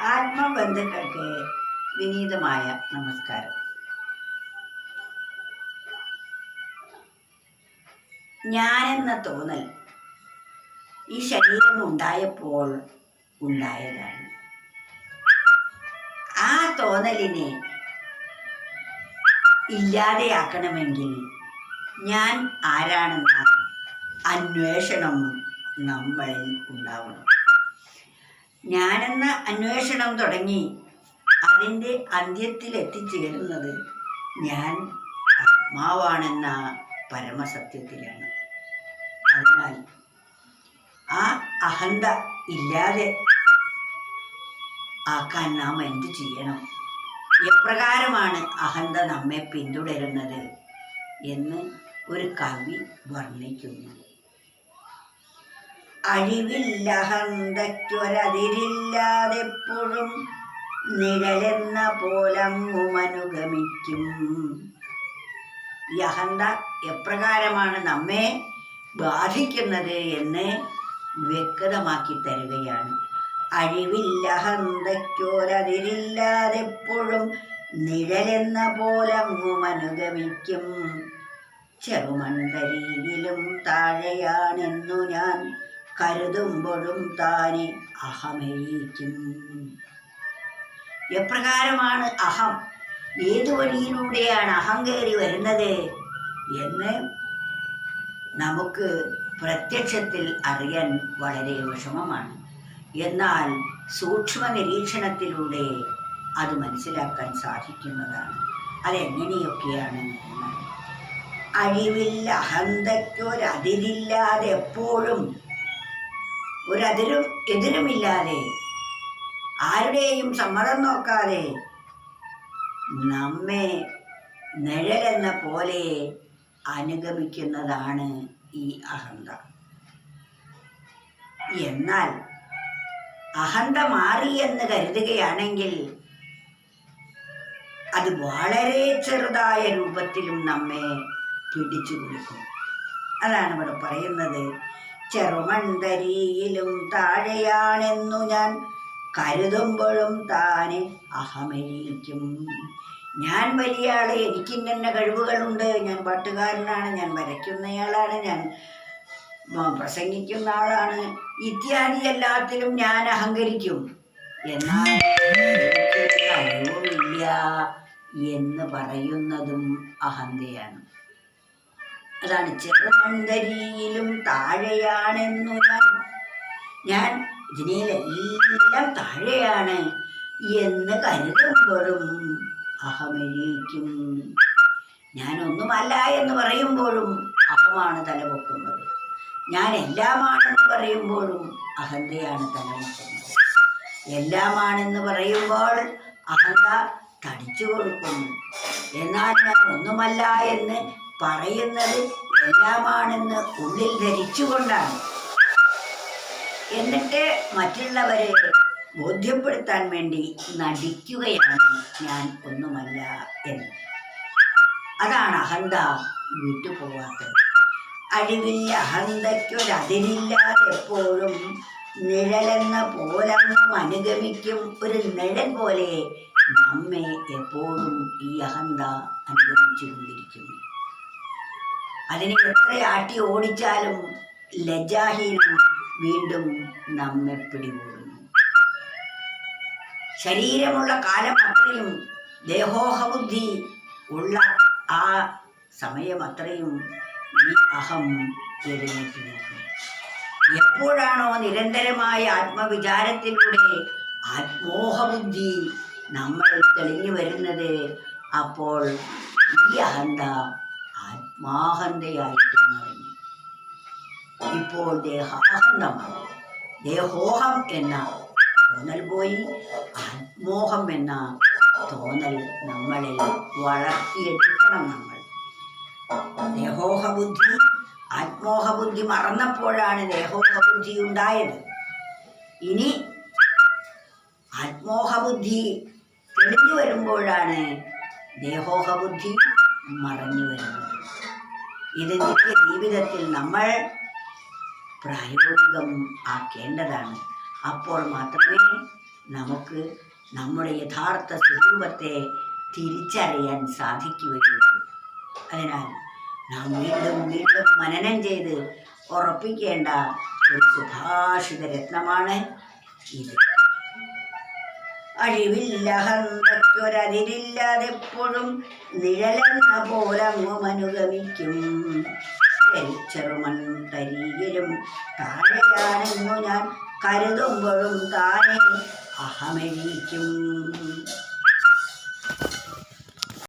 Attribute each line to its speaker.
Speaker 1: ആത്മബന്ധുക്കൾക്ക് വിനീതമായ നമസ്കാരം. ഞാനെന്ന തോന്നൽ ഈ ശരീരം ഉണ്ടായപ്പോൾ ഉണ്ടായതാണ്. ആ തോന്നലിനെ ഇല്ലാതെയാക്കണമെങ്കിൽ ഞാൻ ആരാണെന്ന അന്വേഷണം നമ്മളിൽ ഉണ്ടാവണം. ഞാനെന്ന അന്വേഷണം തുടങ്ങി അതിൻ്റെ അന്ത്യത്തിൽ എത്തിച്ചേരുന്നത് ഞാൻ ആത്മാവാണെന്ന പരമസത്യത്തിലാണ്. അതിനാൽ ആ അഹന്ത ഇല്ലാതെ ആക്കാൻ നാം എന്ത് ചെയ്യണം? എപ്രകാരമാണ് അഹന്ത നമ്മെ പിന്തുടരുന്നത് എന്ന് ഒരു കവി വർണ്ണിക്കുന്നു. അഴിവില്ലഹന്തയ്ക്കൊരതിരില്ലാതെപ്പോഴും നിഴലെന്ന പോലങ്ങുമനുഗമിക്കും. ഈ അഹന്ത എപ്രകാരമാണ് നമ്മെ ബാധിക്കുന്നത് എന്ന് വ്യക്തമാക്കി തരികയാണ്. അഴിവില്ലഹന്തയ്ക്കൊരതിരില്ലാതെപ്പോഴും നിഴലെന്ന പോലങ്ങുമനുഗമിക്കും. ചെറുമൺതരിയിലും താഴെയാണെന്നു ഞാൻ കരുതുമ്പോഴും താനെ അഹമേയിക്കും. എപ്രകാരമാണ് അഹം, ഏതു വഴിയിലൂടെയാണ് അഹം കയറി വരുന്നത് എന്ന് നമുക്ക് പ്രത്യക്ഷത്തിൽ അറിയാൻ വളരെ വിഷമമാണ്. എന്നാൽ സൂക്ഷ്മ നിരീക്ഷണത്തിലൂടെ അത് മനസ്സിലാക്കാൻ സാധിക്കുന്നതാണ്. അതെങ്ങനെയൊക്കെയാണ് എന്നാൽ, അഴിവില്ല അഹന്തയ്ക്കൊരതിരില്ലാതെ എപ്പോഴും, ഒരതിരും എതിരുമില്ലാതെ, ആരുടെയും സമ്മതം നോക്കാതെ നമ്മെ നിഴലെന്ന പോലെ അനുഗമിക്കുന്നതാണ് ഈ അഹന്ത. എന്നാൽ അഹന്ത മാറി എന്ന് കരുതുകയാണെങ്കിൽ അത് വളരെ ചെറുതായ രൂപത്തിലും നമ്മെ പിടിച്ചു കുലുക്കും. അതാണ് ഇവിടെ പറയുന്നത്. ചെറുമൺതരിയിലും താഴെയാണെന്നു ഞാൻ കരുതുമ്പോഴും താനെ അഹമേയിക്കും. ഞാൻ വലിയ ആള്, എനിക്ക് ഇന്ന കഴിവുകളുണ്ട്, ഞാൻ പാട്ടുകാരനാണ്, ഞാൻ വരയ്ക്കുന്നയാളാണ്, ഞാൻ പ്രസംഗിക്കുന്ന ആളാണ്, ഇത്യാദി എല്ലാത്തിലും ഞാൻ അഹങ്കരിക്കും. എന്നാൽ എനിക്ക് കഴിവുമില്ല എന്ന് പറയുന്നതും അഹന്തയാണ്. അതാണ് ചെറുമൺതരിയിലും താഴെയാണെന്നു ഞാൻ ഇതിനെല്ലാം താഴെയാണ് എന്ന് കരുതുമ്പോഴും അഹമേയിക്കും. ഞാനൊന്നുമല്ല എന്ന് പറയുമ്പോഴും അഹമാണ് തലപൊക്കുന്നത്. ഞാൻ എല്ലാമാണെന്ന് പറയുമ്പോഴും അഹന്തയാണ് തലപൊക്കുന്നത്. എല്ലാമാണെന്ന് പറയുമ്പോൾ അഹന്ത തടിച്ചു കൊടുക്കുന്നു. എന്നാൽ ഞാൻ ഒന്നുമല്ല എന്ന് പറയുന്നത് എല്ലാമാണെന്ന് ഉള്ളിൽ ധരിച്ചുകൊണ്ടാണ്. എന്നിട്ട് മറ്റുള്ളവരെ ബോധ്യപ്പെടുത്താൻ വേണ്ടി നടിക്കുകയാണ് ഞാൻ ഒന്നുമല്ല എന്ന്. അതാണ് അഹന്ത വിട്ടുപോവാത്തത്. അഴിവില്ല അഹന്തയ്ക്കൊരതിരില്ലാതെ എപ്പോഴും നിഴലെന്ന പോലങ്ങും അനുഗമിക്കും. ഒരു നിഴൽ പോലെ നമ്മെ എപ്പോഴും ഈ അഹന്ത അനുഗമിച്ചു കൊണ്ടിരിക്കുന്നു. അതിനെ എത്ര ആട്ടി ഓടിച്ചാലും ലജ്ജാഹീനം വീണ്ടും നമ്മെ പിടികൂടുന്നു. ശരീരമുള്ള കാലം അത്രയും, ദേഹോഹബുദ്ധി ഉള്ള ആ സമയം അത്രയും ഈ അഹം എഴുന്നേറ്റ് നിൽക്കും. എപ്പോഴാണോ നിരന്തരമായ ആത്മവിചാരത്തിലൂടെ ആത്മോഹബുദ്ധി നമ്മളിൽ തെളിഞ്ഞു വരുന്നത്, അപ്പോൾ ഈ അഹന്ത ആത്മാഹന്തയായിട്ട് മാറി. ഇപ്പോൾ ദേഹാഹന്തമാണ്. ദേഹോഹം എന്ന തോന്നൽ പോയി ആത്മോഹം എന്ന തോന്നൽ നമ്മളിൽ വളർത്തിയെടുക്കണം. നമ്മൾ ദേഹോഹബുദ്ധി, ആത്മോഹബുദ്ധി മറന്നപ്പോഴാണ് ദേഹോഹബുദ്ധി ഉണ്ടായത്. ഇനി ആത്മോഹബുദ്ധി തെളിഞ്ഞു വരുമ്പോഴാണ് ദേഹോഹബുദ്ധി മറഞ്ഞു വരുന്നത്. ഇത് നിത്യ ജീവിതത്തിൽ നമ്മൾ പ്രായോഗികം ആക്കേണ്ടതാണ്. അപ്പോൾ മാത്രമേ നമുക്ക് നമ്മുടെ യഥാർത്ഥ സ്വരൂപത്തെ തിരിച്ചറിയാൻ സാധിക്കുകയുള്ളൂ. അതിനാൽ നാം വീണ്ടും വീണ്ടും മനനം ചെയ്ത് ഉറപ്പിക്കേണ്ട ഒരു സുഭാഷിത രത്നമാണ് ഇത്. അഴിവില്ലഹന്തയ്ക്കൊരതിരില്ലാതെപ്പോഴും നിഴലെന്ന പോലങ്ങും അനുഗമിക്കും. ചെറുമൺ തരികിലും താഴെയാണെന്നു ഞാൻ കരുതുമ്പോഴും താനെ അഹമെഴിക്കും.